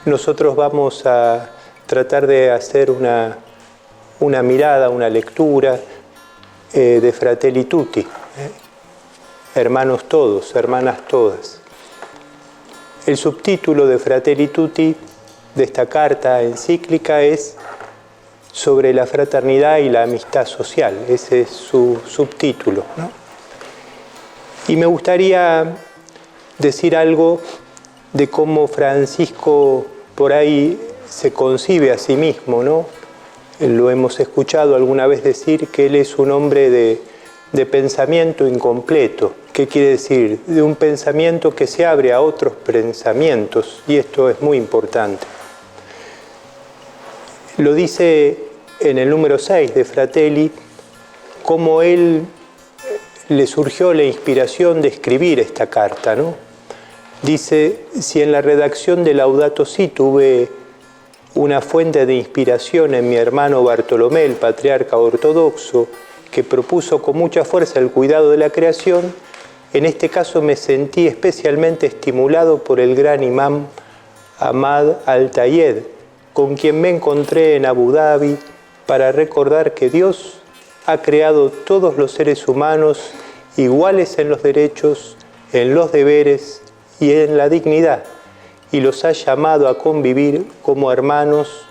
nosotros vamos a tratar de hacer una mirada, una lectura de Fratelli Tutti, hermanos todos, hermanas todas. El subtítulo de Fratelli Tutti de esta carta encíclica es sobre la fraternidad y la amistad social. Ese es su subtítulo, ¿no? Y me gustaría decir algo de cómo Francisco por ahí se concibe a sí mismo, ¿no? Lo hemos escuchado alguna vez decir que él es un hombre de pensamiento incompleto. ¿Qué quiere decir? De un pensamiento que se abre a otros pensamientos, y esto es muy importante. Lo dice en el número 6 de Fratelli, cómo él le surgió la inspiración de escribir esta carta, ¿no? Dice, si en la redacción de Laudato Si tuve una fuente de inspiración en mi hermano Bartolomé, el patriarca ortodoxo, que propuso con mucha fuerza el cuidado de la creación, en este caso me sentí especialmente estimulado por el gran imán Ahmad Al-Tayed, con quien me encontré en Abu Dhabi para recordar que Dios ha creado todos los seres humanos iguales en los derechos, en los deberes y en la dignidad, y los ha llamado a convivir como hermanos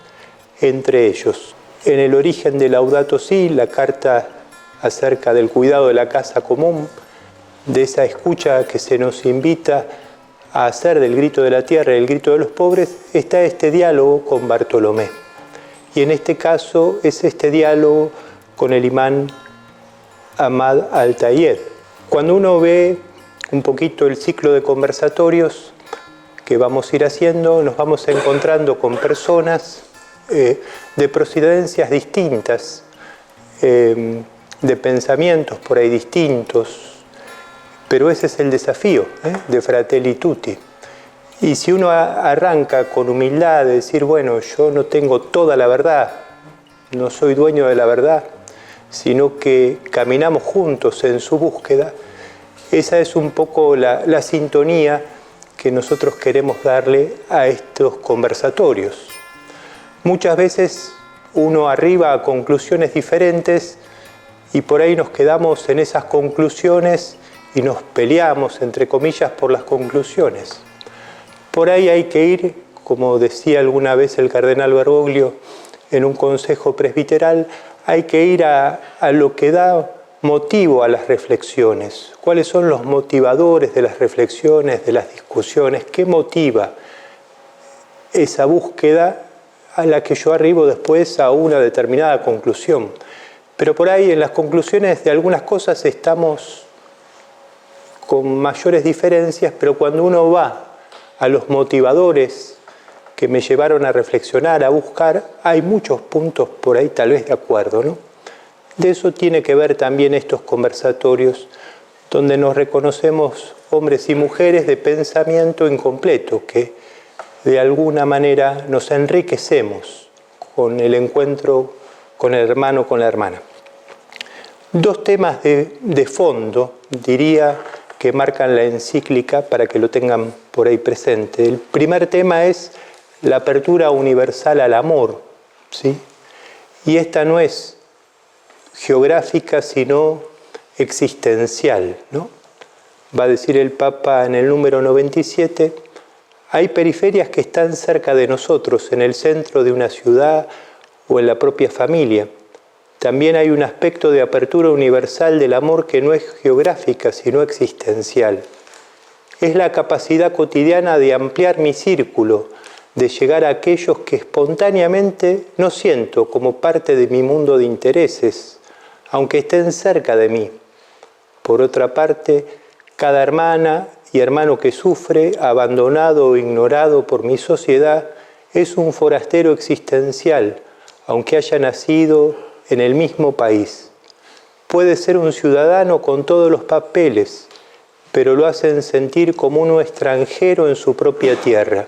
entre ellos. En el origen de Laudato Si, la carta acerca del cuidado de la casa común, de esa escucha que se nos invita a hacer del grito de la tierra y el grito de los pobres, está este diálogo con Bartolomé. Y en este caso es este diálogo con el imán Ahmad Al-Tayed. Cuando uno ve un poquito el ciclo de conversatorios que vamos a ir haciendo, nos vamos encontrando con personas de procedencias distintas, de pensamientos por ahí distintos, pero ese es el desafío de Fratelli Tutti. Y si uno arranca con humildad de decir, bueno, yo no tengo toda la verdad, no soy dueño de la verdad, sino que caminamos juntos en su búsqueda, esa es un poco la sintonía que nosotros queremos darle a estos conversatorios. Muchas veces uno arriba a conclusiones diferentes y por ahí nos quedamos en esas conclusiones y nos peleamos, entre comillas, por las conclusiones. Por ahí hay que ir, como decía alguna vez el cardenal Bergoglio en un consejo presbiteral, hay que ir a lo que da motivo a las reflexiones. ¿Cuáles son los motivadores de las reflexiones, de las discusiones? ¿Qué motiva esa búsqueda a la que yo arribo después a una determinada conclusión? Pero por ahí en las conclusiones de algunas cosas estamos con mayores diferencias, pero cuando uno va a los motivadores que me llevaron a reflexionar, a buscar, hay muchos puntos por ahí tal vez de acuerdo, ¿no? De eso tiene que ver también estos conversatorios, donde nos reconocemos hombres y mujeres de pensamiento incompleto, que de alguna manera nos enriquecemos con el encuentro con el hermano, con la hermana. Dos temas de fondo, diría, que marcan la encíclica para que lo tengan por ahí presente. El primer tema es la apertura universal al amor, ¿sí? Y esta no es geográfica, sino existencial, ¿no? Va a decir el Papa en el número 97, hay periferias que están cerca de nosotros, en el centro de una ciudad o en la propia familia. También hay un aspecto de apertura universal del amor que no es geográfica, sino existencial. Es la capacidad cotidiana de ampliar mi círculo, de llegar a aquellos que espontáneamente no siento como parte de mi mundo de intereses, aunque estén cerca de mí. Por otra parte, cada hermana y hermano que sufre, abandonado o ignorado por mi sociedad, es un forastero existencial, aunque haya nacido en el mismo país. Puede ser un ciudadano con todos los papeles, pero lo hacen sentir como uno extranjero en su propia tierra.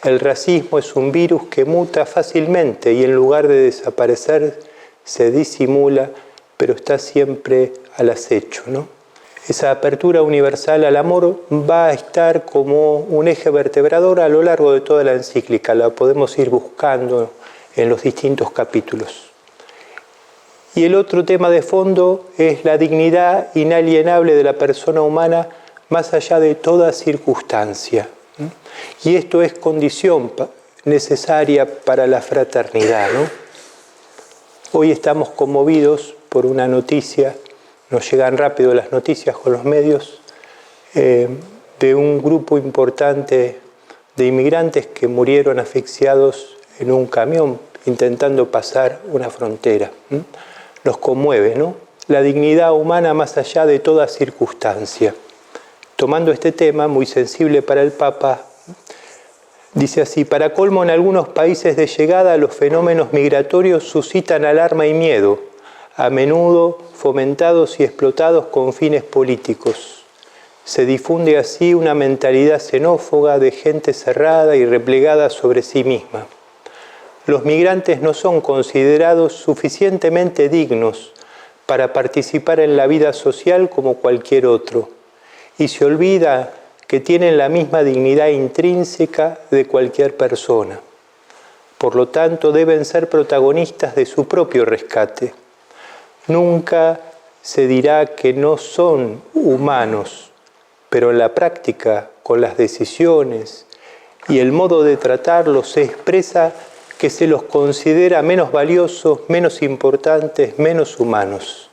El racismo es un virus que muta fácilmente y en lugar de desaparecer se disimula, pero está siempre al acecho, ¿no? Esa apertura universal al amor va a estar como un eje vertebrador a lo largo de toda la encíclica. La podemos ir buscando en los distintos capítulos. Y el otro tema de fondo es la dignidad inalienable de la persona humana más allá de toda circunstancia. Y esto es condición necesaria para la fraternidad, ¿no? Hoy estamos conmovidos por una noticia, nos llegan rápido las noticias con los medios, de un grupo importante de inmigrantes que murieron asfixiados en un camión intentando pasar una frontera. Nos conmueve, ¿no? La dignidad humana más allá de toda circunstancia. Tomando este tema, muy sensible para el Papa, dice así: para colmo, en algunos países de llegada los fenómenos migratorios suscitan alarma y miedo, a menudo fomentados y explotados con fines políticos. Se difunde así una mentalidad xenófoba de gente cerrada y replegada sobre sí misma. Los migrantes no son considerados suficientemente dignos para participar en la vida social como cualquier otro, y se olvida que tienen la misma dignidad intrínseca de cualquier persona. Por lo tanto, deben ser protagonistas de su propio rescate. Nunca se dirá que no son humanos, pero en la práctica, con las decisiones y el modo de tratarlos, se expresa que se los considera menos valiosos, menos importantes, menos humanos.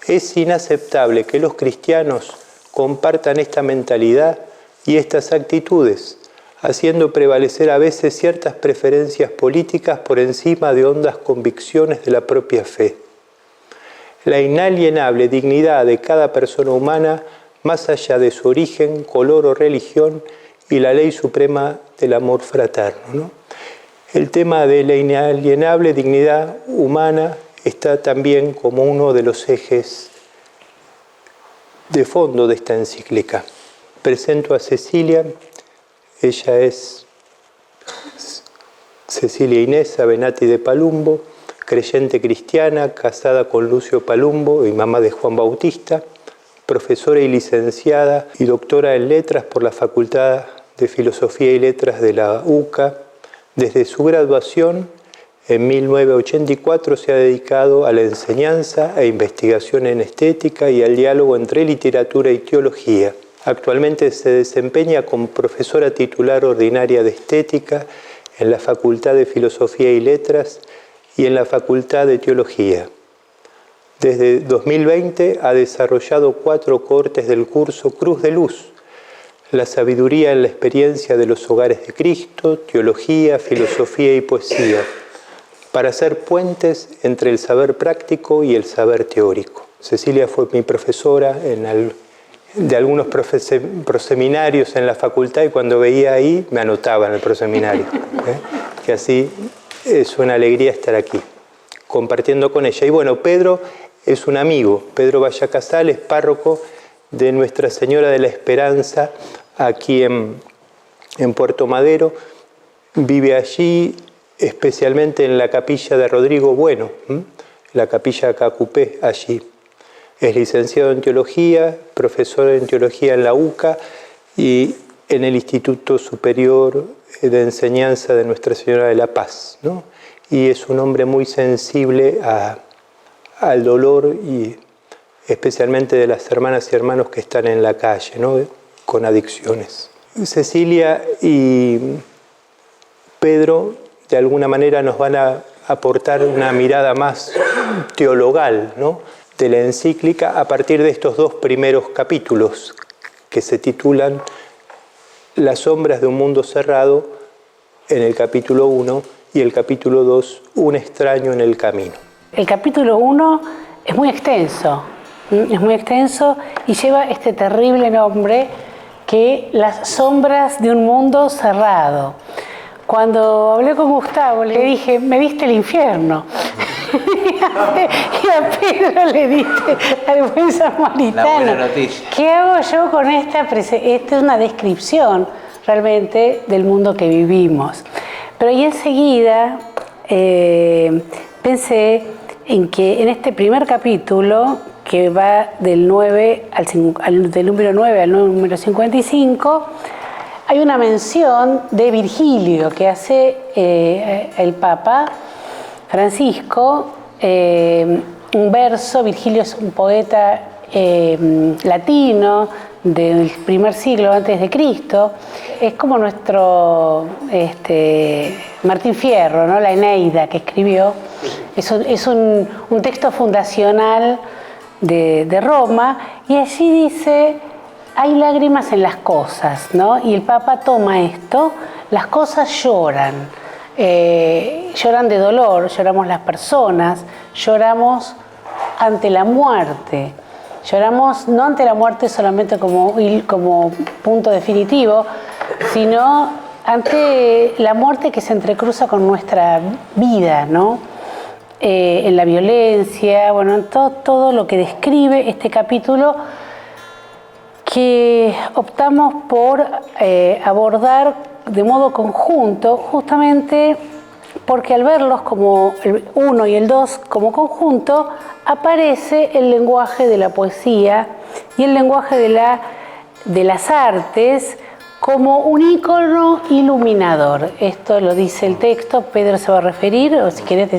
Es inaceptable que los cristianos compartan esta mentalidad y estas actitudes, haciendo prevalecer a veces ciertas preferencias políticas por encima de hondas convicciones de la propia fe. La inalienable dignidad de cada persona humana, más allá de su origen, color o religión, y la ley suprema del amor fraterno, ¿no? El tema de la inalienable dignidad humana está también como uno de los ejes de fondo de esta encíclica. Presento a Cecilia, ella es Cecilia Inés Avenatti de Palumbo, creyente cristiana, casada con Lucio Palumbo y mamá de Juan Bautista, profesora y licenciada y doctora en letras por la Facultad de Filosofía y Letras de la UCA. Desde su graduación, en 1984, se ha dedicado a la enseñanza e investigación en estética y al diálogo entre literatura y teología. Actualmente se desempeña como profesora titular ordinaria de estética en la Facultad de Filosofía y Letras y en la Facultad de Teología. Desde 2020 ha desarrollado 4 cohortes del curso Cruz de Luz: la sabiduría en la experiencia de los hogares de Cristo, teología, filosofía y poesía, para hacer puentes entre el saber práctico y el saber teórico. Cecilia fue mi profesora de algunos proseminarios en la facultad, y cuando veía ahí me anotaba en el proseminario. Que así es una alegría estar aquí, compartiendo con ella. Y bueno, Pedro es un amigo, Pedro Vallacasal es párroco de Nuestra Señora de la Esperanza, aquí en Puerto Madero. Vive allí, especialmente en la capilla de Rodrigo Bueno, la capilla Cacupé, allí. Es licenciado en Teología, profesor en Teología en la UCA y en el Instituto Superior de Enseñanza de Nuestra Señora de la Paz, ¿no? Y es un hombre muy sensible al dolor y especialmente de las hermanas y hermanos que están en la calle, ¿no?, con adicciones. Cecilia y Pedro de alguna manera nos van a aportar una mirada más teologal, ¿no?, de la encíclica a partir de estos 2 primeros capítulos que se titulan Las sombras de un mundo cerrado en el capítulo 1 y el capítulo 2, Un extraño en el camino. El capítulo 1 es muy extenso y lleva este terrible nombre, que Las sombras de un mundo cerrado. Cuando hablé con Gustavo le dije: me diste el infierno. Y a Pedro le diste al buen samaritano. La buena noticia. ¿Qué hago yo con esta? Esta es una descripción realmente del mundo que vivimos. Pero ahí enseguida pensé en que en este primer capítulo, que va del número 9 al número 55, hay una mención de Virgilio que hace el Papa Francisco, un verso. Virgilio es un poeta latino del primer siglo antes de Cristo. Es como nuestro Martín Fierro, ¿no? La Eneida que escribió. Es un texto fundacional de Roma, y allí dice: hay lágrimas en las cosas, ¿no? Y el Papa toma esto: las cosas lloran, lloran de dolor, lloramos las personas, lloramos ante la muerte, lloramos no ante la muerte solamente como punto definitivo, sino ante la muerte que se entrecruza con nuestra vida, ¿no? En la violencia, bueno, en todo lo que describe este capítulo, que optamos por abordar de modo conjunto, justamente porque al verlos como el 1 y el 2 como conjunto, aparece el lenguaje de la poesía y el lenguaje de las artes como un ícono iluminador. Esto lo dice el texto. Pedro se va a referir, o si quieres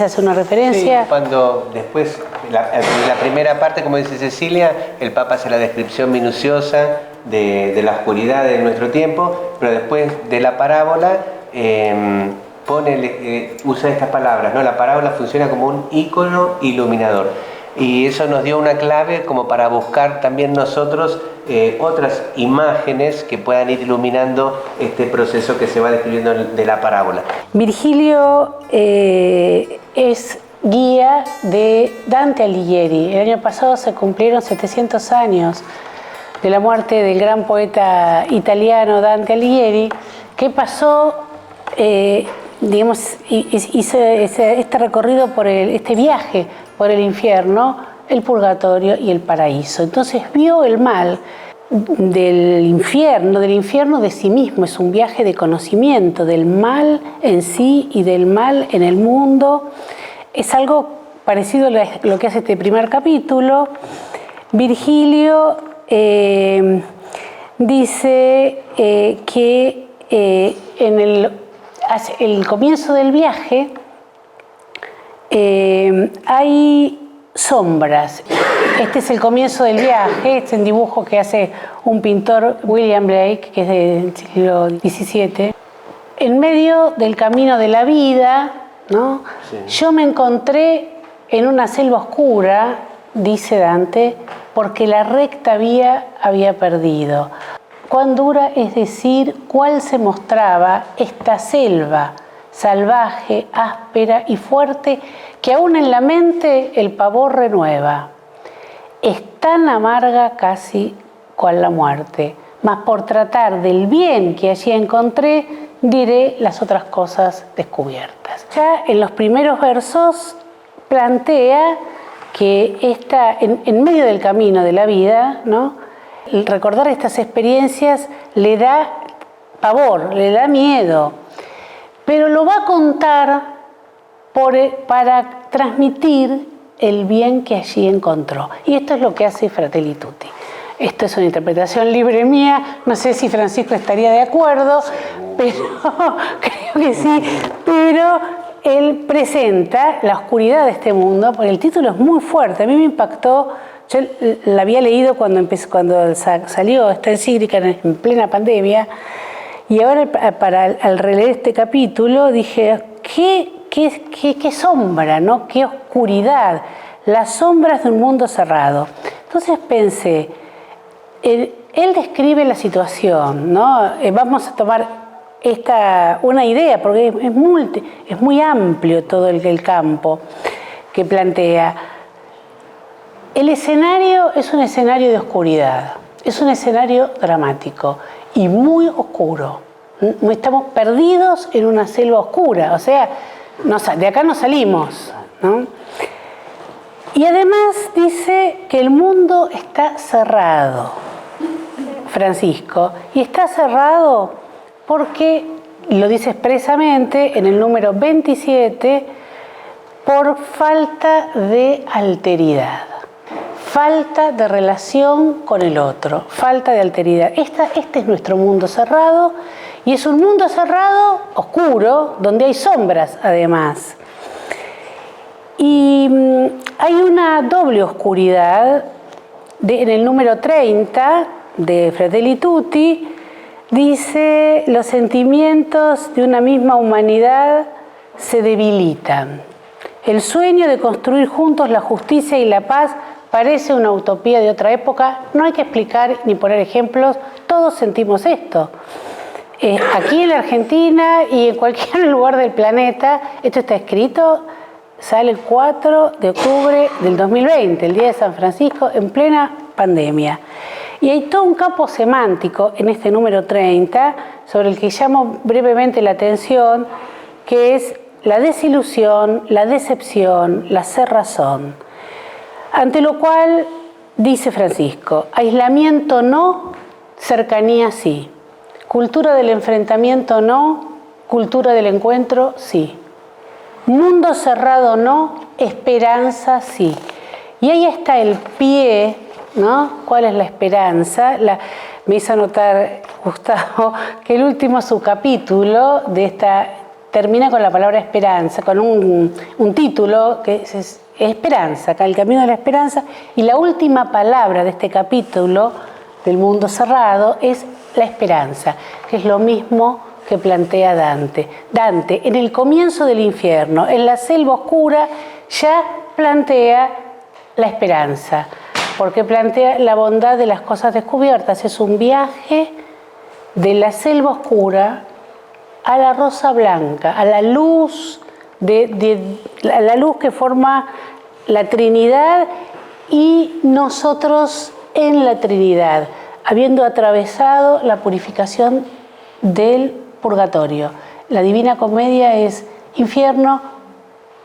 hacer una referencia. Sí, cuando después, la primera parte, como dice Cecilia, el Papa hace la descripción minuciosa de la oscuridad de nuestro tiempo, pero después de la parábola usa estas palabras, ¿no? La parábola funciona como un ícono iluminador. Y eso nos dio una clave como para buscar también nosotros otras imágenes que puedan ir iluminando este proceso que se va describiendo de la parábola. Virgilio es guía de Dante Alighieri. El año pasado se cumplieron 700 años de la muerte del gran poeta italiano Dante Alighieri, que pasó, hizo este recorrido por este viaje por el infierno, el purgatorio y el paraíso. Entonces vio el mal del infierno de sí mismo. Es un viaje de conocimiento del mal en sí y del mal en el mundo. Es algo parecido a lo que hace este primer capítulo. Virgilio dice que en el comienzo del viaje hay sombras. Este es el comienzo del viaje. Este es un dibujo que hace un pintor, William Blake, que es del siglo XVII. En medio del camino de la vida, ¿no? Sí. Yo me encontré en una selva oscura, dice Dante, porque la recta vía había perdido. Cuán dura, es decir, cuál se mostraba esta selva salvaje, áspera y fuerte, que aún en la mente el pavor renueva. Es tan amarga casi cual la muerte, mas por tratar del bien que allí encontré, diré las otras cosas descubiertas. Ya en los primeros versos plantea que en medio del camino de la vida, ¿no? El recordar estas experiencias le da pavor, le da miedo, pero lo va a contar para transmitir el bien que allí encontró. Y esto es lo que hace Fratelli Tutti. Esto es una interpretación libre mía, no sé si Francisco estaría de acuerdo, pero creo que sí, pero él presenta la oscuridad de este mundo, porque el título es muy fuerte. A mí me impactó. Yo la había leído cuando salió esta encíclica en plena pandemia, y ahora al releer este capítulo dije, qué sombra, ¿no? Qué oscuridad, las sombras de un mundo cerrado. Entonces pensé, él describe la situación, ¿no? Vamos a tomar una idea, porque es muy amplio todo el campo que plantea. El escenario es un escenario de oscuridad, es un escenario dramático y muy oscuro. Estamos perdidos en una selva oscura, o sea, de acá no salimos, ¿no? Y además dice que el mundo está cerrado, Francisco, y está cerrado porque, lo dice expresamente en el número 27, por falta de alteridad. falta de relación con el otro, falta de alteridad. Este es nuestro mundo cerrado, y es un mundo cerrado, oscuro, donde hay sombras además. Y hay una doble oscuridad. En el número 30 de Fratelli Tutti dice: los sentimientos de una misma humanidad se debilitan. El sueño de construir juntos la justicia y la paz parece una utopía de otra época. No hay que explicar ni poner ejemplos, todos sentimos esto. Aquí en la Argentina y en cualquier lugar del planeta, esto está escrito, sale el 4 de octubre del 2020, el día de San Francisco, en plena pandemia. Y hay todo un campo semántico en este número 30, sobre el que llamo brevemente la atención, que es la desilusión, la decepción, la cerrazón. Ante lo cual, dice Francisco, aislamiento no, cercanía sí. Cultura del enfrentamiento no, cultura del encuentro sí. Mundo cerrado no, esperanza sí. Y ahí está el pie, ¿no? ¿Cuál es la esperanza? Me hizo notar Gustavo que el último subcapítulo de esta termina con la palabra esperanza, con un título que es esperanza, el camino de la esperanza, y la última palabra de este capítulo del mundo cerrado es la esperanza, que es lo mismo que plantea Dante. Dante, en el comienzo del infierno, en la selva oscura, ya plantea la esperanza, porque plantea la bondad de las cosas descubiertas. Es un viaje de la selva oscura a la rosa blanca, a la luz, a la luz que forma la Trinidad y nosotros en la Trinidad, habiendo atravesado la purificación del purgatorio. La Divina Comedia es infierno,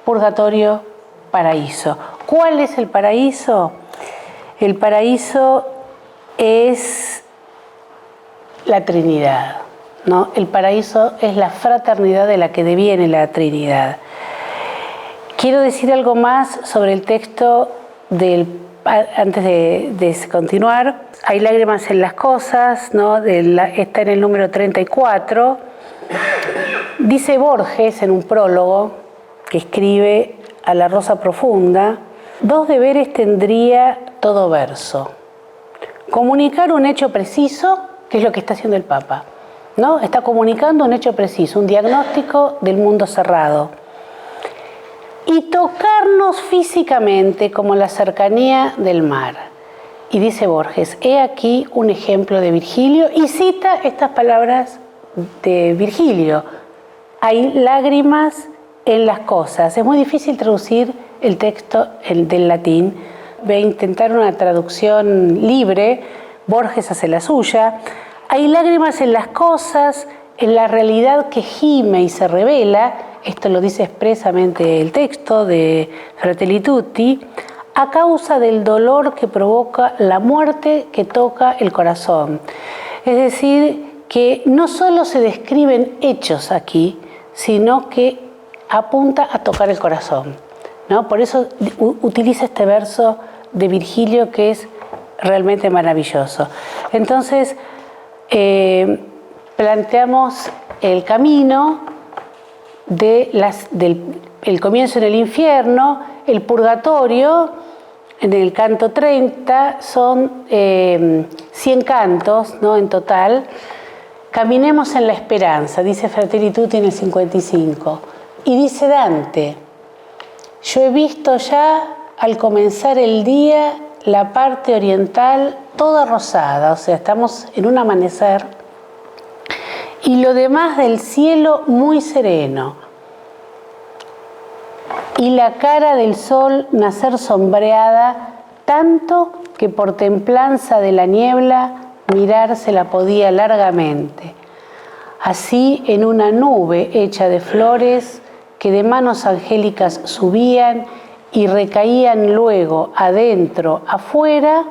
purgatorio, paraíso. ¿Cuál es el paraíso? El paraíso es la Trinidad, ¿no? El paraíso es la fraternidad de la que deviene la Trinidad. Quiero decir algo más sobre el texto antes de continuar. Hay lágrimas en las cosas, ¿no? Está en el número 34. Dice Borges en un prólogo que escribe a la Rosa Profunda: dos deberes tendría todo verso. Comunicar un hecho preciso, que es lo que está haciendo el Papa, ¿no? Está comunicando un hecho preciso, un diagnóstico del mundo cerrado. Y tocarnos físicamente como la cercanía del mar. Y dice Borges, he aquí un ejemplo de Virgilio, y cita estas palabras de Virgilio: hay lágrimas en las cosas. Es muy difícil traducir el texto del latín. Voy a intentar una traducción libre, Borges hace la suya. Hay lágrimas en las cosas, en la realidad que gime y se revela. Esto lo dice expresamente el texto de Fratelli Tutti, a causa del dolor que provoca la muerte que toca el corazón. Es decir, que no solo se describen hechos aquí, sino que apunta a tocar el corazón, ¿no? Por eso utiliza este verso de Virgilio, que es realmente maravilloso. Entonces, planteamos el camino del comienzo en el infierno, el purgatorio. En el canto 30 son 100 cantos, ¿no? En total. Caminemos en la esperanza, dice Fratelli Tutti en el 55. Y dice Dante: yo he visto ya al comenzar el día la parte oriental toda rosada, o sea, estamos en un amanecer, y lo demás del cielo muy sereno, y la cara del sol nacer sombreada, tanto que por templanza de la niebla mirarse la podía largamente. Así, en una nube hecha de flores que de manos angélicas subían y recaían luego adentro, afuera,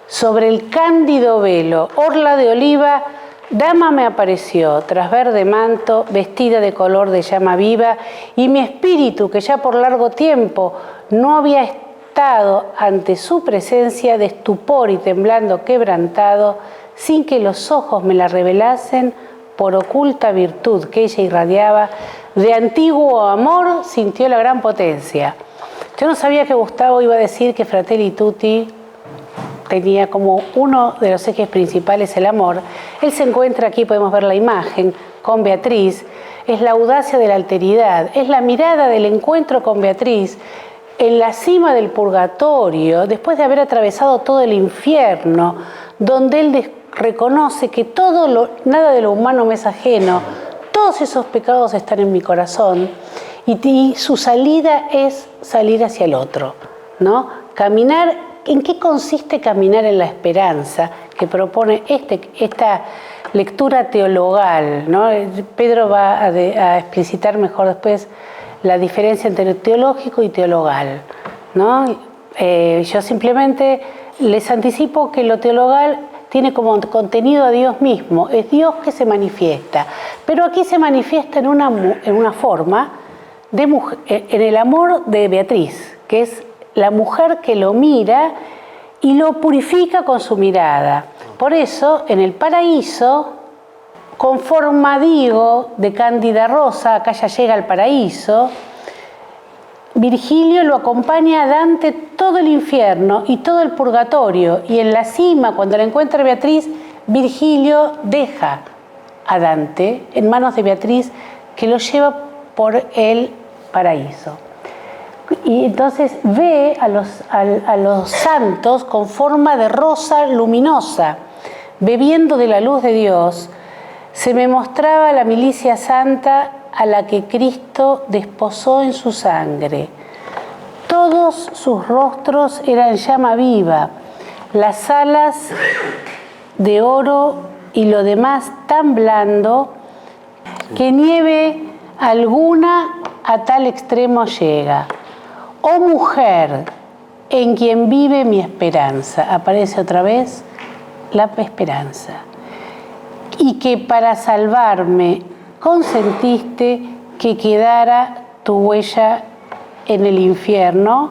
sobre el cándido velo, orla de oliva, dama me apareció, tras verde manto, vestida de color de llama viva, y mi espíritu, que ya por largo tiempo no había estado atado ante su presencia de estupor y temblando quebrantado, sin que los ojos me la revelasen, por oculta virtud que ella irradiaba, de antiguo amor sintió la gran potencia. Yo no sabía que Gustavo iba a decir que Fratelli Tutti tenía como uno de los ejes principales el amor. Él se encuentra, aquí podemos ver la imagen, con Beatriz. Es la audacia de la alteridad, es la mirada del encuentro con Beatriz en la cima del purgatorio, después de haber atravesado todo el infierno, donde él reconoce que nada de lo humano me es ajeno, todos esos pecados están en mi corazón, y su salida es salir hacia el otro, ¿no? Caminar. ¿En qué consiste caminar en la esperanza que propone esta lectura teologal, ¿no? Pedro va a explicitar mejor después la diferencia entre teológico y teologal, ¿no? Yo simplemente les anticipo que lo teologal tiene como contenido a Dios mismo, es Dios que se manifiesta, pero aquí se manifiesta en una forma de mujer, en el amor de Beatriz, que es la mujer que lo mira y lo purifica con su mirada. Por eso, en el paraíso, con forma, digo, de Cándida Rosa, acá ya llega al paraíso, Virgilio lo acompaña a Dante todo el infierno y todo el purgatorio, y en la cima, cuando la encuentra Beatriz, Virgilio deja a Dante en manos de Beatriz, que lo lleva por el paraíso. Y entonces ve a los santos con forma de rosa luminosa, bebiendo de la luz de Dios. Se me mostraba la milicia santa a la que Cristo desposó en su sangre. Todos sus rostros eran llama viva, las alas de oro y lo demás tan blando que nieve alguna a tal extremo llega. Oh mujer, en quien vive mi esperanza. Aparece otra vez la esperanza. Y que para salvarme consentiste que quedara tu huella en el infierno.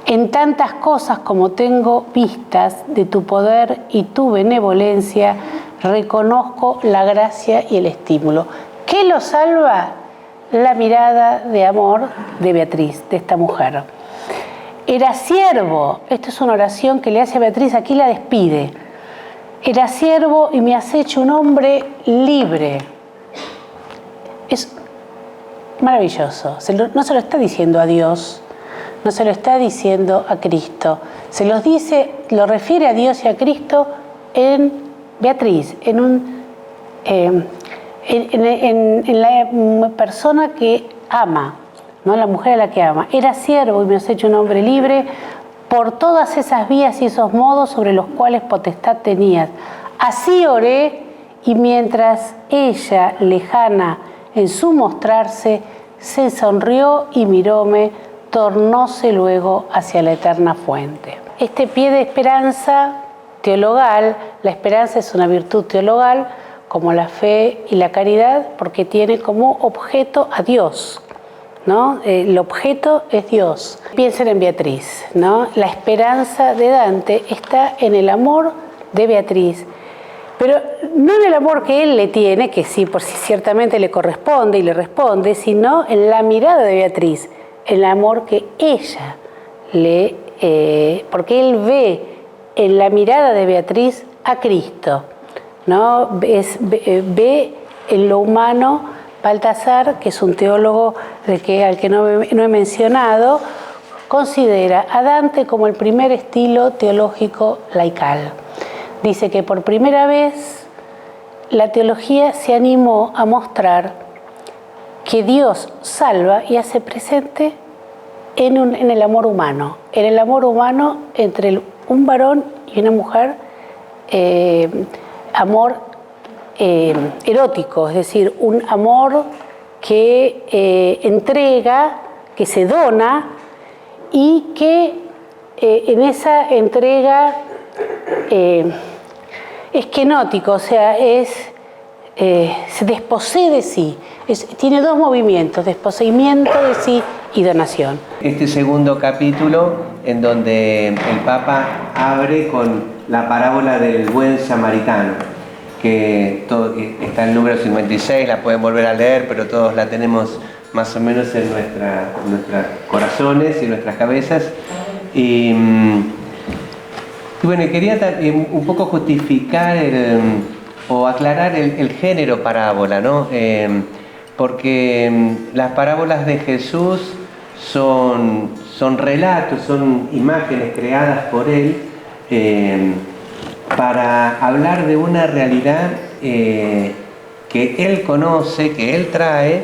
En tantas cosas como tengo vistas de tu poder y tu benevolencia, reconozco la gracia y el estímulo. ¿Qué lo salva? La mirada de amor de Beatriz, de esta mujer. Era siervo, esto es una oración que le hace a Beatriz, aquí la despide. Era siervo y me has hecho un hombre libre. Es maravilloso, no se lo está diciendo a Dios, no se lo está diciendo a Cristo, se los dice, lo refiere a Dios y a Cristo en Beatriz, en la persona que ama, ¿no? La mujer a la que ama. Era siervo y me has hecho un hombre libre por todas esas vías y esos modos sobre los cuales potestad tenías. Así oré, y mientras ella, lejana en su mostrarse, se sonrió y miróme, tornóse luego hacia la eterna fuente. Este pie de esperanza teologal, la esperanza es una virtud teologal, como la fe y la caridad, porque tiene como objeto a Dios, ¿no? El objeto es Dios. Piensen en Beatriz, ¿no? La esperanza de Dante está en el amor de Beatriz, pero no en el amor que él le tiene, que sí, por si ciertamente le corresponde y le responde, sino en la mirada de Beatriz, el amor que ella porque él ve en la mirada de Beatriz a Cristo, ¿no? Ve en lo humano. Baltasar, que es un teólogo al que no he mencionado, considera a Dante como el primer estilo teológico laical. Dice que por primera vez la teología se animó a mostrar que Dios salva y hace presente en el amor humano, entre un varón y una mujer, amor erótico, es decir, un amor que entrega, que se dona, y que en esa entrega es kenótico, o sea, se desposee de sí. Tiene dos movimientos, desposeimiento de sí y donación. Este segundo capítulo, en donde el Papa abre con la parábola del buen samaritano, que está en el número 56, la pueden volver a leer, pero todos la tenemos más o menos en nuestros corazones y en nuestras cabezas. Y bueno, quería un poco justificar o aclarar el género parábola, ¿no? Porque las parábolas de Jesús son relatos, son imágenes creadas por Él para hablar de una realidad que Él conoce, que Él trae,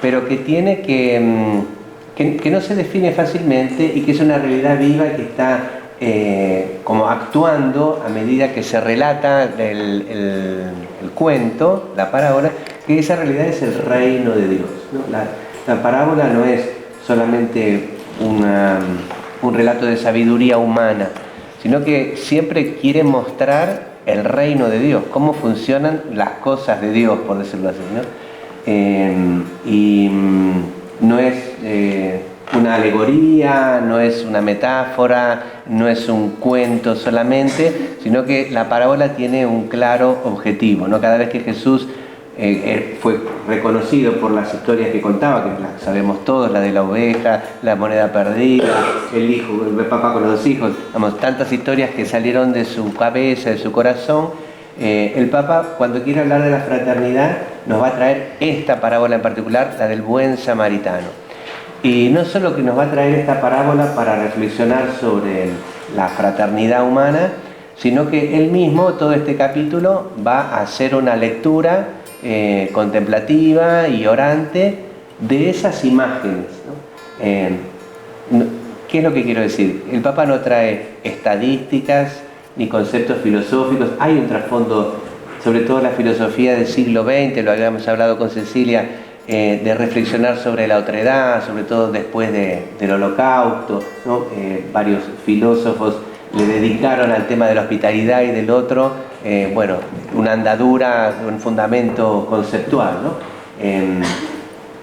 pero que tiene que no se define fácilmente y que es una realidad viva que está como actuando a medida que se relata el cuento, la parábola, que esa realidad es el reino de Dios, ¿no? La parábola no es solamente un relato de sabiduría humana, sino que siempre quiere mostrar el reino de Dios, cómo funcionan las cosas de Dios, por decirlo así, ¿no? Y no es una alegoría, no es una metáfora, no es un cuento solamente, sino que la parábola tiene un claro objetivo, ¿no? Cada vez que Jesús fue reconocido por las historias que contaba, que las sabemos todos, la de la oveja, la moneda perdida, el papá con los dos hijos, vamos, tantas historias que salieron de su cabeza, de su corazón. El Papa, cuando quiere hablar de la fraternidad, nos va a traer esta parábola en particular, la del buen samaritano. Y no solo que nos va a traer esta parábola para reflexionar sobre la fraternidad humana, sino que él mismo, todo este capítulo, va a hacer una lectura contemplativa y orante de esas imágenes, ¿no? ¿Qué es lo que quiero decir? El Papa no trae estadísticas ni conceptos filosóficos. Hay un trasfondo, sobre todo la filosofía del siglo XX, lo habíamos hablado con Cecilia, de reflexionar sobre la otredad, sobre todo después del Holocausto, ¿no? Varios filósofos le dedicaron al tema de la hospitalidad y del otro, bueno, una andadura, un fundamento conceptual, ¿no?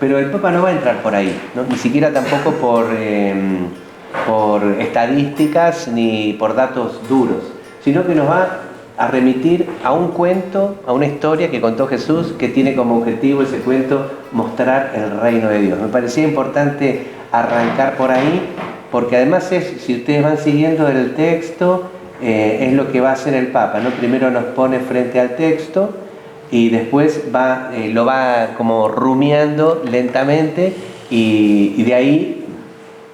Pero el Papa no va a entrar por ahí, ¿no? Ni siquiera tampoco por estadísticas ni por datos duros, sino que nos va a remitir a un cuento, a una historia que contó Jesús, que tiene como objetivo ese cuento mostrar el reino de Dios. Me parecía importante arrancar por ahí, porque además si ustedes van siguiendo el texto, es lo que va a hacer el Papa, ¿no? Primero nos pone frente al texto y después lo va como rumiando lentamente y de ahí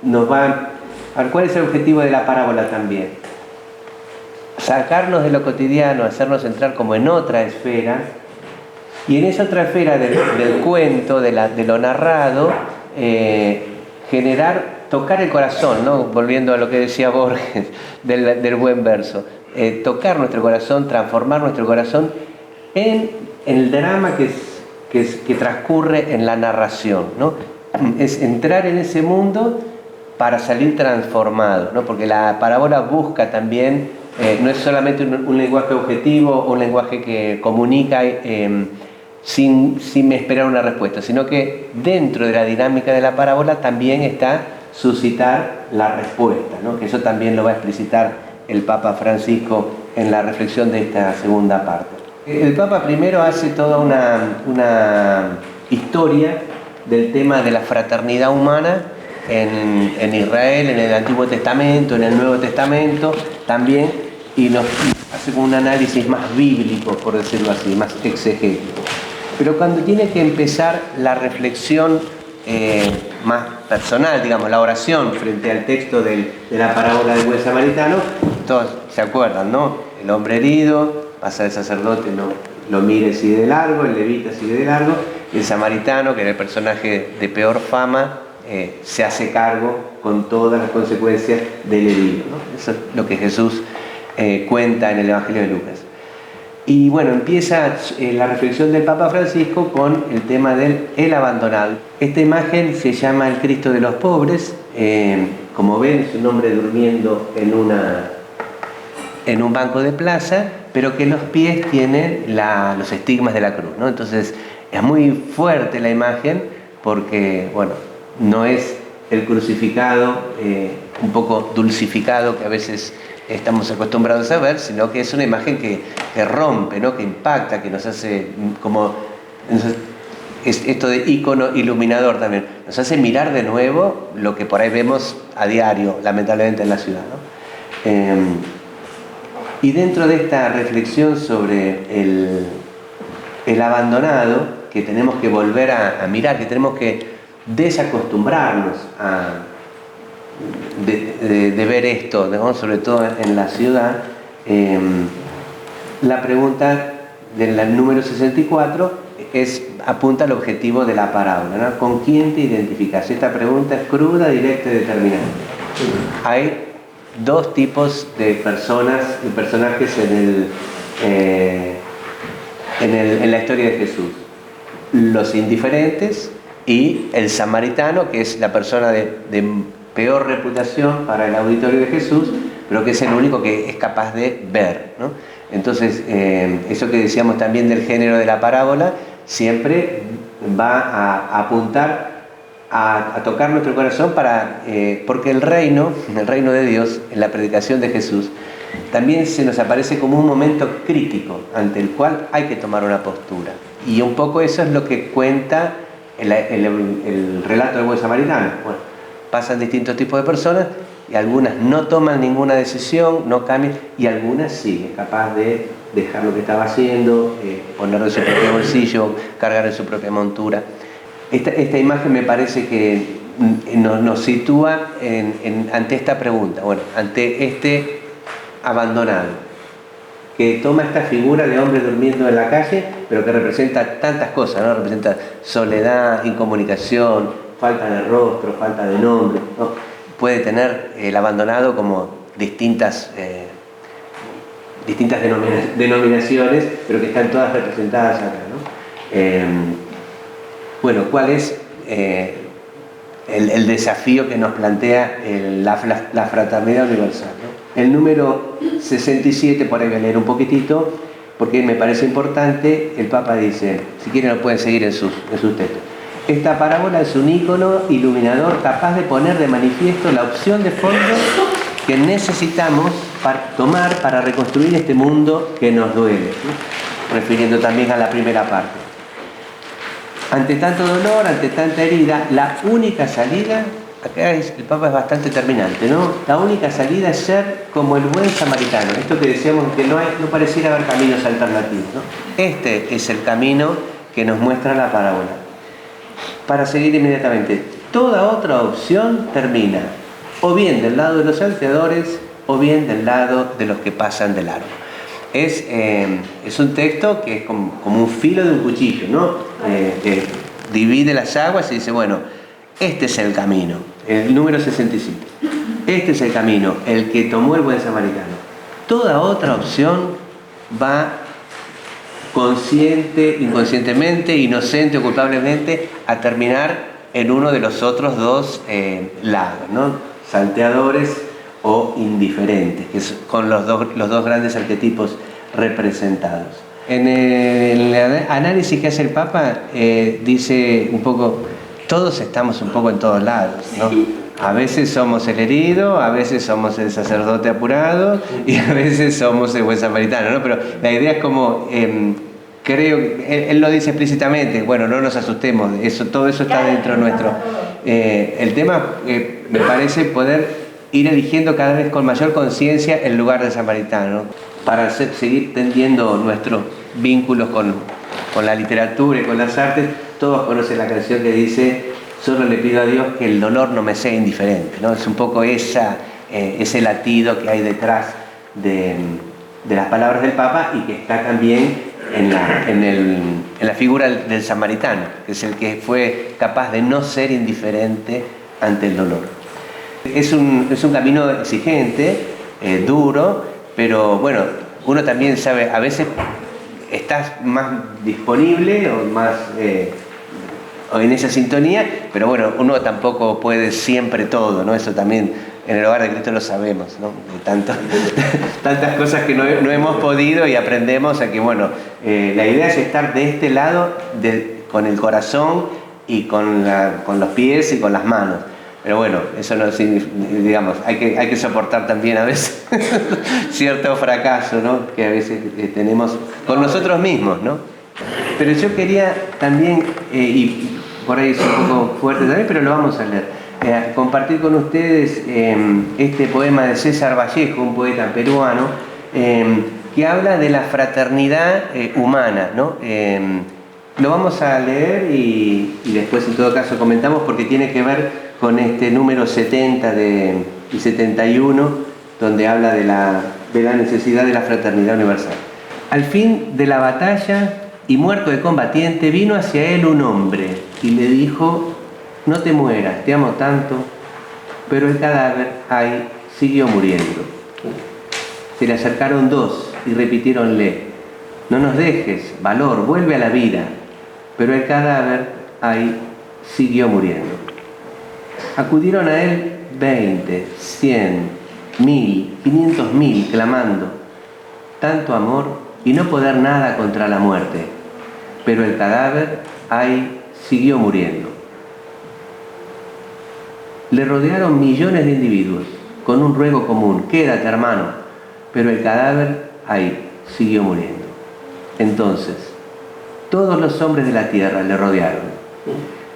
nos va a ver cuál es el objetivo de la parábola también. Sacarnos de lo cotidiano, hacernos entrar como en otra esfera, y en esa otra esfera del cuento, de lo narrado, tocar el corazón, ¿no? Volviendo a lo que decía Borges del buen verso, tocar nuestro corazón, transformar nuestro corazón en el drama que transcurre en la narración, ¿no? Es entrar en ese mundo para salir transformado, ¿no? Porque la parábola busca también, no es solamente un lenguaje objetivo, un lenguaje que comunica sin esperar una respuesta, sino que dentro de la dinámica de la parábola también está suscitar la respuesta, ¿no? Que eso también lo va a explicitar el Papa Francisco en la reflexión de esta segunda parte. El Papa primero hace toda una historia del tema de la fraternidad humana en Israel, en el Antiguo Testamento, en el Nuevo Testamento también, y nos hace como un análisis más bíblico, por decirlo así, más exegético. Pero cuando tiene que empezar la reflexión más personal, digamos, la oración frente al texto de la parábola del buen samaritano, todos se acuerdan, ¿no? El hombre herido, pasa el sacerdote, no lo mira y sigue de largo, el levita sigue de largo, y el samaritano, que era el personaje de peor fama, se hace cargo con todas las consecuencias del herido, ¿no? Eso es lo que Jesús cuenta en el Evangelio de Lucas. Y bueno, empieza la reflexión del Papa Francisco con el tema del el abandonado. Esta imagen se llama el Cristo de los pobres. Como ven, es un hombre durmiendo en un banco de plaza, pero que en los pies tiene los estigmas de la cruz, ¿no? Entonces es muy fuerte la imagen porque, bueno, no es el crucificado un poco dulcificado que a veces estamos acostumbrados a ver, sino que es una imagen que rompe, ¿no? Que impacta, que nos hace como... Es esto de ícono iluminador también, nos hace mirar de nuevo lo que por ahí vemos a diario, lamentablemente en la ciudad, ¿no? Y dentro de esta reflexión sobre el abandonado, que tenemos que volver a mirar, que tenemos que desacostumbrarnos de ver esto, ¿no? Sobre todo en la ciudad, la pregunta del número 64 apunta al objetivo de la parábola, ¿no? ¿Con quién te identificas? Esta pregunta es cruda, directa y determinante. Hay dos tipos de personas y personajes en la historia de Jesús: los indiferentes y el samaritano, que es la persona de peor reputación para el auditorio de Jesús, pero que es el único que es capaz de ver, ¿no? Entonces, eso que decíamos también del género de la parábola, siempre va a apuntar a tocar nuestro corazón porque el reino de Dios, en la predicación de Jesús, también se nos aparece como un momento crítico ante el cual hay que tomar una postura. Y un poco eso es lo que cuenta el relato del buen samaritano. Bueno, pasan distintos tipos de personas y algunas no toman ninguna decisión, no cambian, y algunas sí, es capaz de dejar lo que estaba haciendo, ponerlo en su propio bolsillo, cargar en su propia montura. Esta imagen me parece que nos sitúa ante esta pregunta, bueno, ante este abandonado, que toma esta figura de hombre durmiendo en la calle, pero que representa tantas cosas, ¿no? Representa soledad, incomunicación, falta de rostro, falta de nombre, ¿no? Puede tener el abandonado como distintas denominaciones, pero que están todas representadas acá, ¿no? Bueno, ¿cuál es el desafío que nos plantea la fraternidad universal, ¿no? El número 67, por ahí voy a leer un poquitito, porque me parece importante. El Papa dice, si quieren lo pueden seguir en sus textos: esta parábola es un ícono iluminador capaz de poner de manifiesto la opción de fondo que necesitamos tomar para reconstruir este mundo que nos duele, ¿no? Refiriendo también a la primera parte. Ante tanto dolor, ante tanta herida, la única salida, acá el Papa es bastante terminante, ¿no? La única salida es ser como el buen samaritano. Esto que decíamos, que no pareciera haber caminos alternativos, ¿no? Este es el camino que nos muestra la parábola. Para seguir inmediatamente, toda otra opción termina o bien del lado de los salteadores o bien del lado de los que pasan de largo. Es un texto que es como un filo de un cuchillo, ¿no? Divide las aguas y dice, bueno, este es el camino, el número 65. Este es el camino, el que tomó el buen samaritano. Toda otra opción va consciente, inconscientemente, inocente o culpablemente a terminar en uno de los otros dos lados, ¿no? Salteadores o indiferentes, que son los dos grandes arquetipos representados. En el análisis que hace el Papa dice un poco, todos estamos un poco en todos lados, ¿no? A veces somos el herido, a veces somos el sacerdote apurado y a veces somos el buen samaritano, ¿no? Pero la idea es como, creo, él lo dice explícitamente, bueno, no nos asustemos, todo eso está dentro nuestro. El tema, me parece, poder ir eligiendo cada vez con mayor conciencia el lugar del samaritano, ¿no? Para seguir tendiendo nuestros vínculos con la literatura y con las artes. Todos conocen la canción que dice, solo le pido a Dios que el dolor no me sea indiferente, ¿no? Es un poco ese latido que hay detrás de las palabras del Papa y que está también en la figura del samaritano, que es el que fue capaz de no ser indiferente ante el dolor. Es un camino exigente, duro, pero bueno, uno también sabe, a veces estás más disponible o más o en esa sintonía, pero bueno, uno tampoco puede siempre todo, ¿no? Eso también en el hogar de Cristo lo sabemos, ¿no? Tantas cosas que no hemos podido y aprendemos a que, bueno, la idea es estar de este lado con el corazón y con los pies y con las manos. Pero bueno, eso no significa, digamos, hay que soportar también a veces cierto fracaso, ¿no? Que a veces tenemos con nosotros mismos, ¿no? Pero yo quería también, y por ahí es un poco fuerte también, pero lo vamos a leer, compartir con ustedes este poema de César Vallejo, un poeta peruano, que habla de la fraternidad humana, ¿no? Lo vamos a leer y después en todo caso comentamos porque tiene que ver con este número 70 y 71, donde habla de la necesidad de la fraternidad universal. Al fin de la batalla y muerto el combatiente, vino hacia él un hombre y le dijo: no te mueras, te amo tanto. Pero el cadáver ahí siguió muriendo. Se le acercaron dos y repitiéronle: no nos dejes, valor, vuelve a la vida. Pero el cadáver ahí siguió muriendo. Acudieron a él 20, 100, 1000, 500.000, clamando: tanto amor y no poder nada contra la muerte. Pero el cadáver ahí siguió muriendo. Le rodearon millones de individuos con un ruego común: quédate, hermano. Pero el cadáver ahí siguió muriendo. Entonces, todos los hombres de la tierra le rodearon.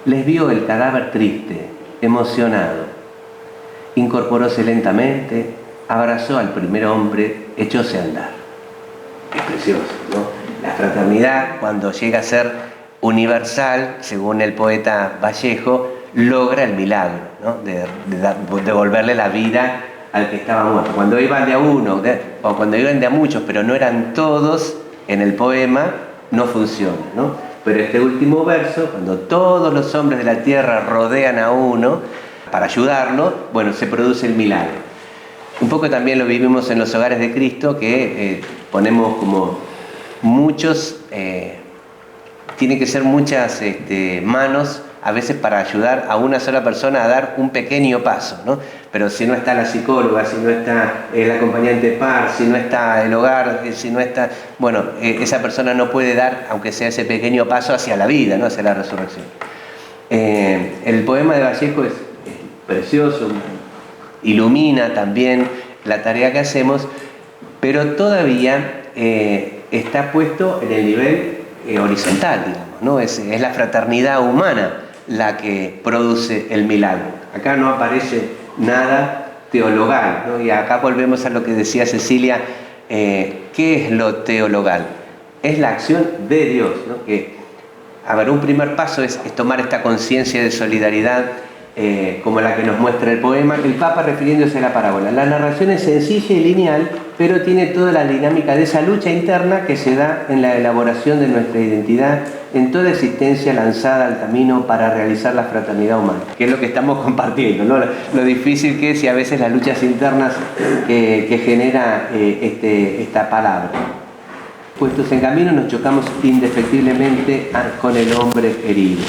Les vio el cadáver triste, emocionado. Incorporóse lentamente, abrazó al primer hombre, echóse a andar. Es precioso, ¿no? La fraternidad, cuando llega a ser universal, según el poeta Vallejo, logra el milagro, ¿no? de devolverle la vida al que estaba muerto. Cuando iban de a uno, o cuando iban de a muchos, pero no eran todos, en el poema no funciona, ¿no? Pero este último verso, cuando todos los hombres de la tierra rodean a uno para ayudarlo, bueno, se produce el milagro. Un poco también lo vivimos en los hogares de Cristo, que ponemos como muchos, tiene que ser muchas manos a veces para ayudar a una sola persona a dar un pequeño paso, ¿no? Pero si no está la psicóloga, si no está el acompañante par, si no está el hogar, si no está... Bueno, esa persona no puede dar, aunque sea ese pequeño paso, hacia la vida, ¿no? Hacia la resurrección. El poema de Vallejo es precioso, ilumina también la tarea que hacemos, pero todavía está puesto en el nivel horizontal, digamos, ¿no? Es la fraternidad humana la que produce el milagro. Acá no aparece nada teologal, ¿no? Y acá volvemos a lo que decía Cecilia, ¿qué es lo teologal? Es la acción de Dios, ¿no? Que, a ver, un primer paso es tomar esta conciencia de solidaridad como la que nos muestra el poema, el Papa refiriéndose a la parábola. La narración es sencilla y lineal, pero tiene toda la dinámica de esa lucha interna que se da en la elaboración de nuestra identidad, en toda existencia lanzada al camino para realizar la fraternidad humana, que es lo que estamos compartiendo, ¿no? Lo difícil que es y a veces las luchas internas que genera esta palabra. Puestos en camino nos chocamos indefectiblemente con el hombre herido.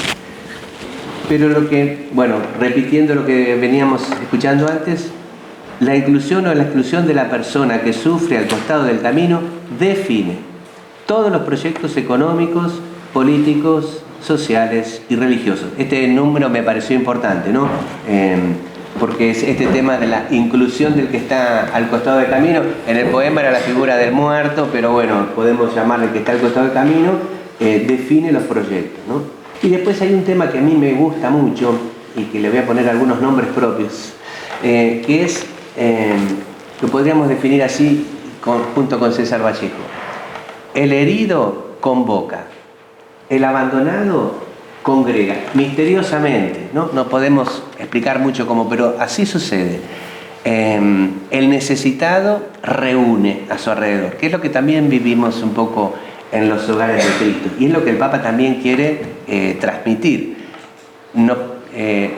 Pero repitiendo lo que veníamos escuchando antes, la inclusión o la exclusión de la persona que sufre al costado del camino define todos los proyectos económicos, políticos, sociales y religiosos. Este número me pareció importante, ¿no? Porque es este tema de la inclusión del que está al costado del camino. En el poema era la figura del muerto, pero bueno, podemos llamarle que está al costado del camino, define los proyectos, ¿no? Y después hay un tema que a mí me gusta mucho y que le voy a poner algunos nombres propios, que es, lo podríamos definir así junto con César Vallejo. El herido convoca, el abandonado congrega, misteriosamente, ¿no? No podemos explicar mucho cómo, pero así sucede. El necesitado reúne a su alrededor, que es lo que también vivimos un poco en los hogares de Cristo. Y es lo que el Papa también quiere transmitir.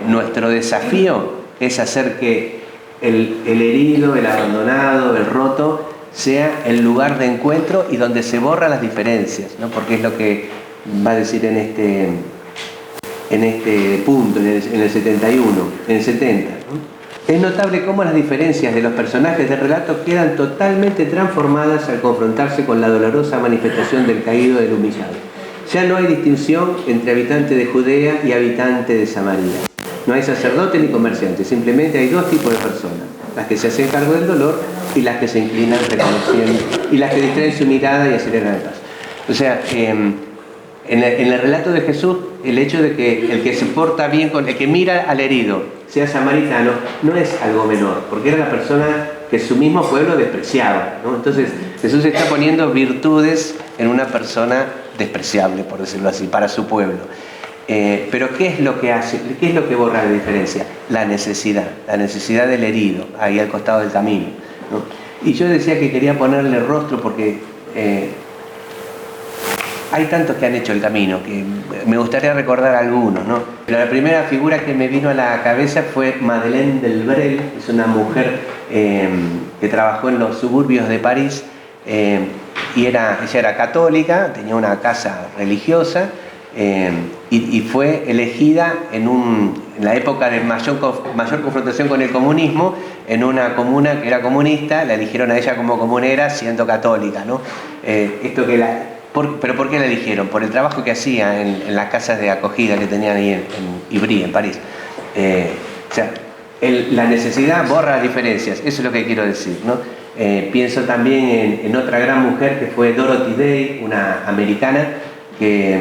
Nuestro desafío es hacer que el herido, el abandonado, el roto, sea el lugar de encuentro y donde se borran las diferencias, ¿no? Porque es lo que va a decir en este punto, en el 71, en el 70, ¿no? Es notable cómo las diferencias de los personajes del relato quedan totalmente transformadas al confrontarse con la dolorosa manifestación del caído y del humillado. Ya no hay distinción entre habitante de Judea y habitante de Samaria. No hay sacerdote ni comerciante, simplemente hay dos tipos de personas: las que se hacen cargo del dolor y las que se inclinan reconociendo, y las que distraen su mirada y aceleran el paso. O sea, en el relato de Jesús, el hecho de que el que se porta bien, el que mira al herido, sea samaritano, no es algo menor, porque era la persona que su mismo pueblo despreciaba, ¿no? Entonces Jesús está poniendo virtudes en una persona despreciable, por decirlo así, para su pueblo. Pero ¿qué es lo que hace? ¿Qué es lo que borra la diferencia? La necesidad del herido, ahí al costado del camino, ¿no? Y yo decía que quería ponerle rostro porque hay tantos que han hecho el camino, que me gustaría recordar algunos, ¿no? Pero la primera figura que me vino a la cabeza fue Madeleine Delbrel, es una mujer que trabajó en los suburbios de París, y ella era católica, tenía una casa religiosa, y fue elegida en la época de mayor confrontación con el comunismo, en una comuna que era comunista. La eligieron a ella como comunera siendo católica, ¿no? ¿Pero por qué la eligieron? Por el trabajo que hacía en las casas de acogida que tenían ahí en Ivry, en París. La necesidad borra las diferencias, eso es lo que quiero decir, ¿no? Pienso también en otra gran mujer que fue Dorothy Day, una americana que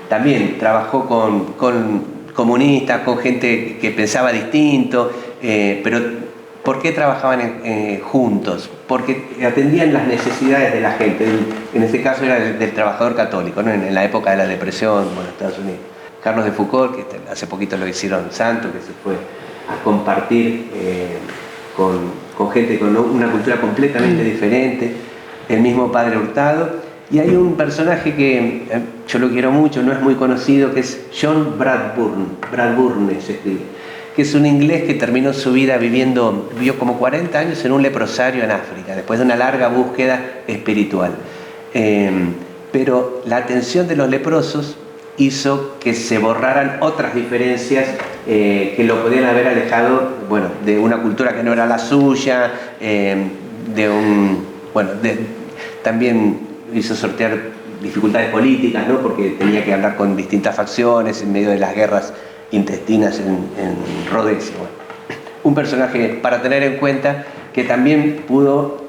también trabajó con comunistas, con gente que pensaba distinto, pero ¿por qué trabajaban juntos? Porque atendían las necesidades de la gente. En este caso era del trabajador católico, ¿no? En la época de la depresión, en Estados Unidos. Carlos de Foucault, que hace poquito lo hicieron santo, que se fue a compartir con gente con una cultura completamente diferente, el mismo Padre Hurtado. Y hay un personaje que yo lo quiero mucho, no es muy conocido, que es John Bradburn se escribe, que es un inglés que terminó su vida vivió como 40 años en un leprosario en África, después de una larga búsqueda espiritual. Pero la atención de los leprosos hizo que se borraran otras diferencias que lo podían haber alejado, bueno, de una cultura que no era la suya, también hizo sortear dificultades políticas, ¿no? Porque tenía que hablar con distintas facciones en medio de las guerras intestinas en Rhodesia. Bueno, un personaje para tener en cuenta, que también pudo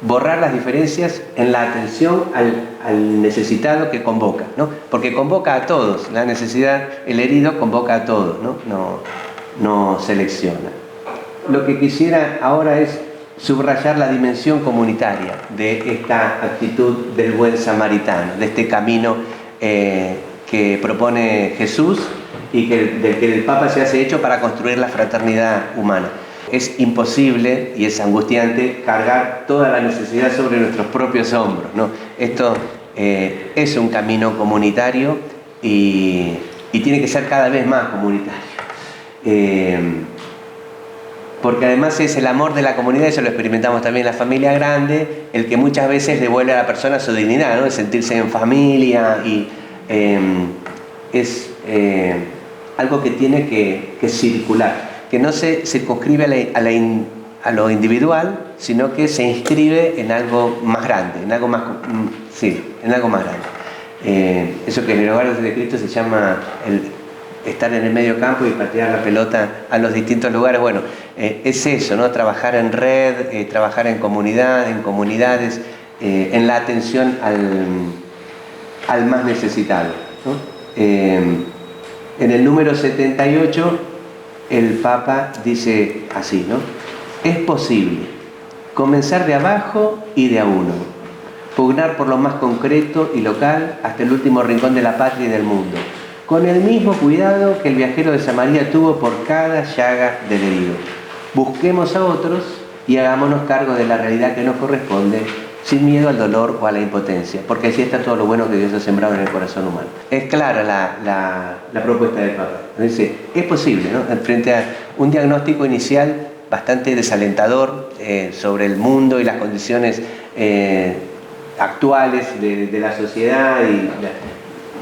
borrar las diferencias en la atención al necesitado que convoca, ¿no? Porque convoca a todos, la necesidad, el herido convoca a todos, no selecciona. Lo que quisiera ahora es subrayar la dimensión comunitaria de esta actitud del buen samaritano, de este camino que propone Jesús y del que el Papa se hace hecho para construir la fraternidad humana. Es imposible y es angustiante cargar toda la necesidad sobre nuestros propios hombros, ¿no? Esto es un camino comunitario y tiene que ser cada vez más comunitario. Porque además es el amor de la comunidad, eso lo experimentamos también en la familia grande, el que muchas veces devuelve a la persona su dignidad, ¿no? De sentirse en familia, y es algo que tiene que circular, que no se circunscribe a lo individual, sino que se inscribe en algo más grande, en algo más grande. Eso que en el hogar de Cristo se llama estar en el medio campo y patear la pelota a los distintos lugares. Bueno, es eso, ¿no? Trabajar en red, trabajar en comunidad, en comunidades, en la atención al más necesitado, ¿no? En el número 78 el Papa dice así, ¿no? Es posible comenzar de abajo y de a uno, pugnar por lo más concreto y local hasta el último rincón de la patria y del mundo, con el mismo cuidado que el viajero de Samaria tuvo por cada llaga del herido. Busquemos a otros y hagámonos cargo de la realidad que nos corresponde, sin miedo al dolor o a la impotencia, porque así está todo lo bueno que Dios ha sembrado en el corazón humano. Es clara la propuesta del Papa. Dice, es posible, ¿no? Frente a un diagnóstico inicial bastante desalentador sobre el mundo y las condiciones actuales de la sociedad y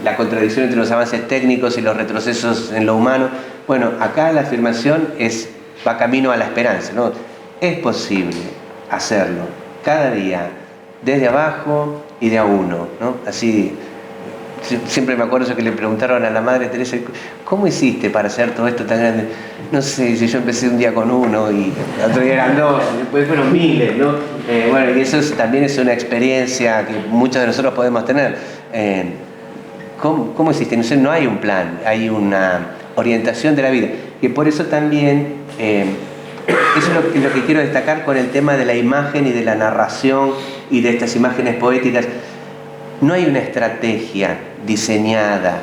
la contradicción entre los avances técnicos y los retrocesos en lo humano. Bueno, acá la afirmación va camino a la esperanza, ¿no? Es posible hacerlo cada día, desde abajo y de a uno, ¿no? Así, siempre me acuerdo eso que le preguntaron a la Madre Teresa, ¿cómo hiciste para hacer todo esto tan grande? No sé, si yo empecé un día con uno y otro día eran dos, después fueron miles, ¿no? Bueno, y eso también es una experiencia que muchos de nosotros podemos tener. ¿Cómo hiciste? No sé, no hay un plan, hay una orientación de la vida. Y por eso también, eso es lo que quiero destacar con el tema de la imagen y de la narración y de estas imágenes poéticas. No hay una estrategia diseñada,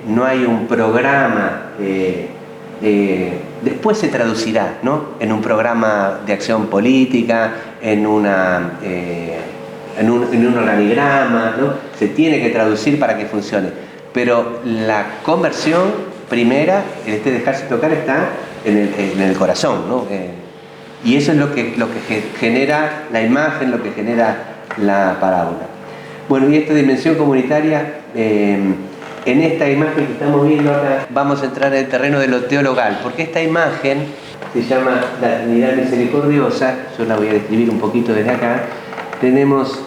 no hay un programa, después se traducirá, ¿no? En un programa de acción política, en un organigrama, ¿no? Se tiene que traducir para que funcione. Pero la conversión primera, el dejarse tocar, está en el corazón, ¿no? Y eso es lo que genera la imagen, lo que genera la parábola. Bueno, y esta dimensión comunitaria, en esta imagen que estamos viendo acá, vamos a entrar en el terreno de lo teologal, porque esta imagen se llama la Trinidad Misericordiosa. Yo la voy a describir un poquito desde acá. Tenemos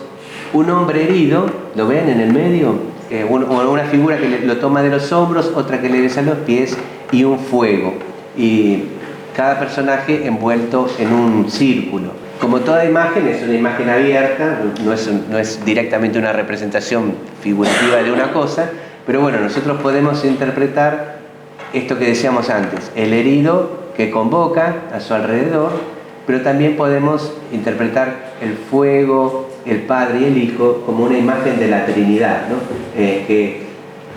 un hombre herido, ¿lo ven en el medio? Una figura que lo toma de los hombros, otra que le besa los pies, y un fuego. Y cada personaje envuelto en un círculo. Como toda imagen, es una imagen abierta, no es directamente una representación figurativa de una cosa, pero bueno, nosotros podemos interpretar esto que decíamos antes, el herido que convoca a su alrededor, pero también podemos interpretar el fuego, el Padre y el Hijo como una imagen de la Trinidad, ¿no?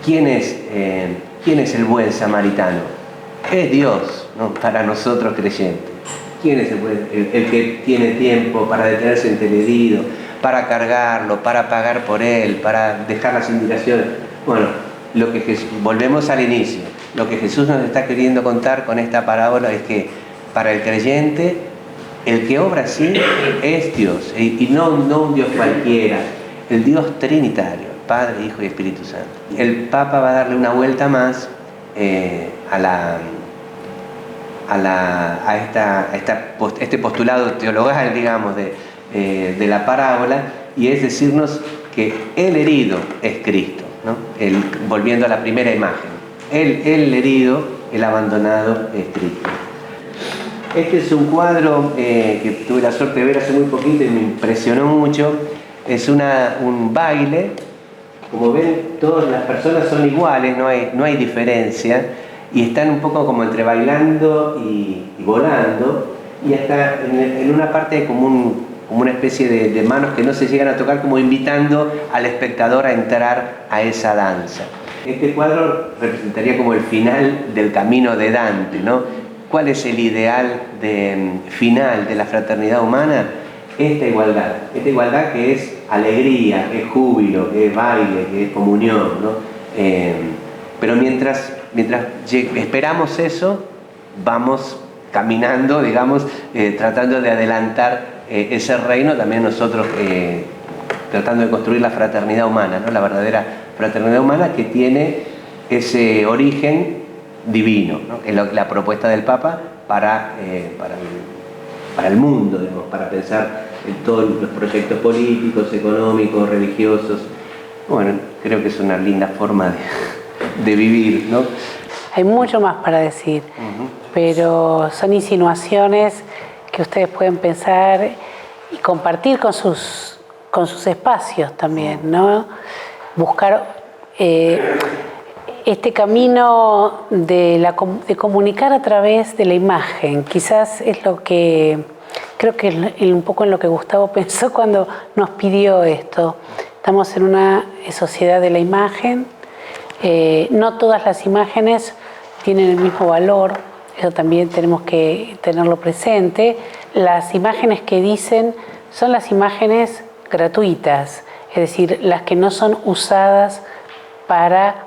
¿Quién es el buen samaritano? Es Dios, ¿no? Para nosotros creyentes. ¿Quién es el que tiene tiempo para detenerse ante el herido, para cargarlo, para pagar por él, para dejar las indicaciones? Bueno, volvemos al inicio. Lo que Jesús nos está queriendo contar con esta parábola es que para el creyente, el que obra así es Dios, y no un Dios cualquiera, el Dios trinitario, Padre, Hijo y Espíritu Santo. El Papa va a darle una vuelta más a este postulado teologal, digamos, de la parábola, y es decirnos que el herido es Cristo, ¿no? Volviendo a la primera imagen, el herido, el abandonado es Cristo. Este es un cuadro que tuve la suerte de ver hace muy poquito y me impresionó mucho. Es un baile. Como ven, todas las personas son iguales, no hay diferencia, y están un poco como entre bailando y volando, y hasta en una parte como una especie de manos que no se llegan a tocar, como invitando al espectador a entrar a esa danza. Este cuadro representaría como el final del camino de Dante, ¿no? ¿Cuál es el ideal final de la fraternidad humana? Esta igualdad que es alegría, es júbilo, es baile, que es comunión, ¿no? Pero mientras esperamos eso, vamos caminando, digamos, tratando de adelantar ese reino, también nosotros tratando de construir la fraternidad humana, ¿no? La verdadera fraternidad humana, que tiene ese origen divino, ¿no? Que es la propuesta del Papa para el mundo, digamos, para pensar en todos los proyectos políticos, económicos, religiosos. Bueno, creo que es una linda forma de vivir, ¿no? Hay mucho más para decir, pero son insinuaciones que ustedes pueden pensar y compartir con sus espacios también, ¿no? Buscar este camino de comunicar a través de la imagen. Quizás es lo que creo que es un poco en lo que Gustavo pensó cuando nos pidió esto. Estamos en una sociedad de la imagen. No todas las imágenes tienen el mismo valor, eso también tenemos que tenerlo presente. Las imágenes que dicen son las imágenes gratuitas, es decir, las que no son usadas para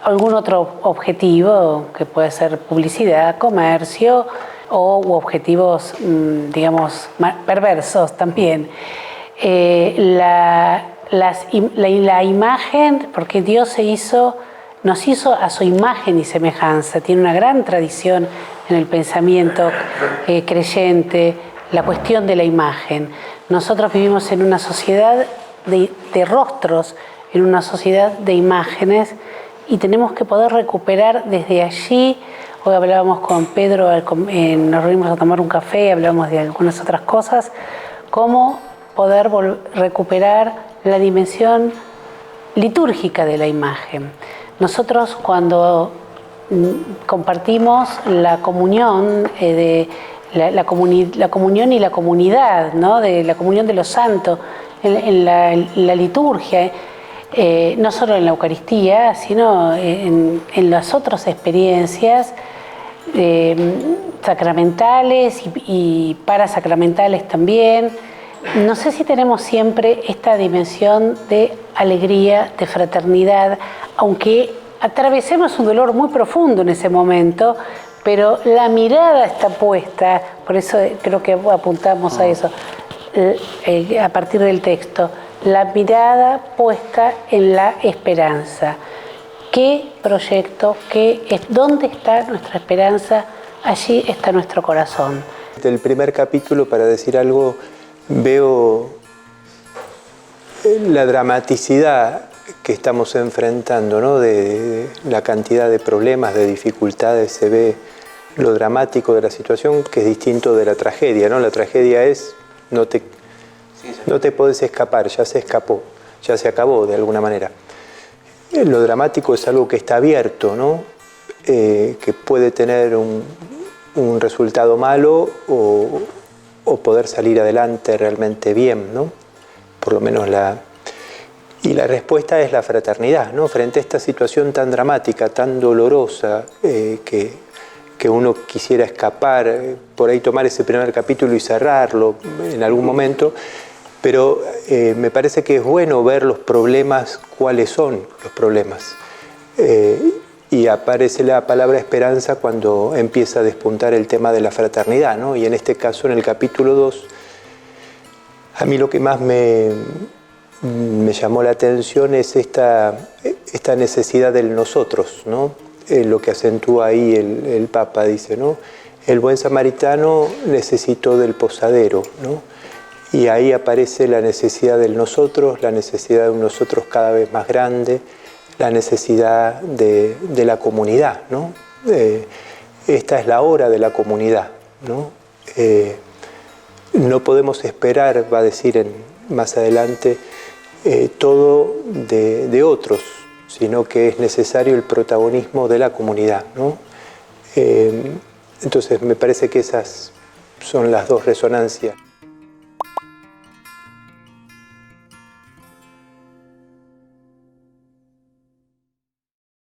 algún otro objetivo, que puede ser publicidad, comercio u objetivos, digamos, perversos también. La imagen, porque Dios nos hizo a su imagen y semejanza, tiene una gran tradición en el pensamiento creyente, la cuestión de la imagen. Nosotros vivimos en una sociedad de rostros, en una sociedad de imágenes y tenemos que poder recuperar desde allí. Hoy hablábamos con Pedro, nos reunimos a tomar un café, hablamos de algunas otras cosas, cómo poder recuperar la dimensión litúrgica de la imagen. Nosotros cuando compartimos la comunión, la comunión y la comunidad, ¿no? De la comunión de los santos en la liturgia, no solo en la Eucaristía, sino en las otras experiencias sacramentales y parasacramentales también. No sé si tenemos siempre esta dimensión de alegría, de fraternidad, aunque atravesemos un dolor muy profundo en ese momento, pero la mirada está puesta, por eso creo que apuntamos a eso, a partir del texto, la mirada puesta en la esperanza. ¿Qué proyecto? ¿Dónde está nuestra esperanza? Allí está nuestro corazón. Del primer capítulo, para decir algo, veo la dramaticidad que estamos enfrentando, ¿no? De la cantidad de problemas, de dificultades, se ve lo dramático de la situación, que es distinto de la tragedia, ¿no? La tragedia es no te podés escapar, ya se escapó, ya se acabó de alguna manera. Lo dramático es algo que está abierto, ¿no? Que puede tener un resultado malo o poder salir adelante realmente bien, ¿no? Por lo menos Y la respuesta es la fraternidad, ¿no? Frente a esta situación tan dramática, tan dolorosa, que uno quisiera escapar, por ahí tomar ese primer capítulo y cerrarlo en algún momento, pero me parece que es bueno ver los problemas, cuáles son los problemas. Y aparece la palabra esperanza cuando empieza a despuntar el tema de la fraternidad, ¿no? Y en este caso, en el capítulo 2, a mí lo que más me llamó la atención es esta necesidad del nosotros, ¿no? Lo que acentúa ahí el Papa, dice, ¿no? El buen samaritano necesitó del posadero, ¿no? Y ahí aparece la necesidad del nosotros, la necesidad de un nosotros cada vez más grande, la necesidad de la comunidad, ¿no? Esta es la hora de la comunidad, ¿no? No podemos esperar, va a decir más adelante, todo de otros, sino que es necesario el protagonismo de la comunidad, ¿no? Entonces me parece que esas son las dos resonancias.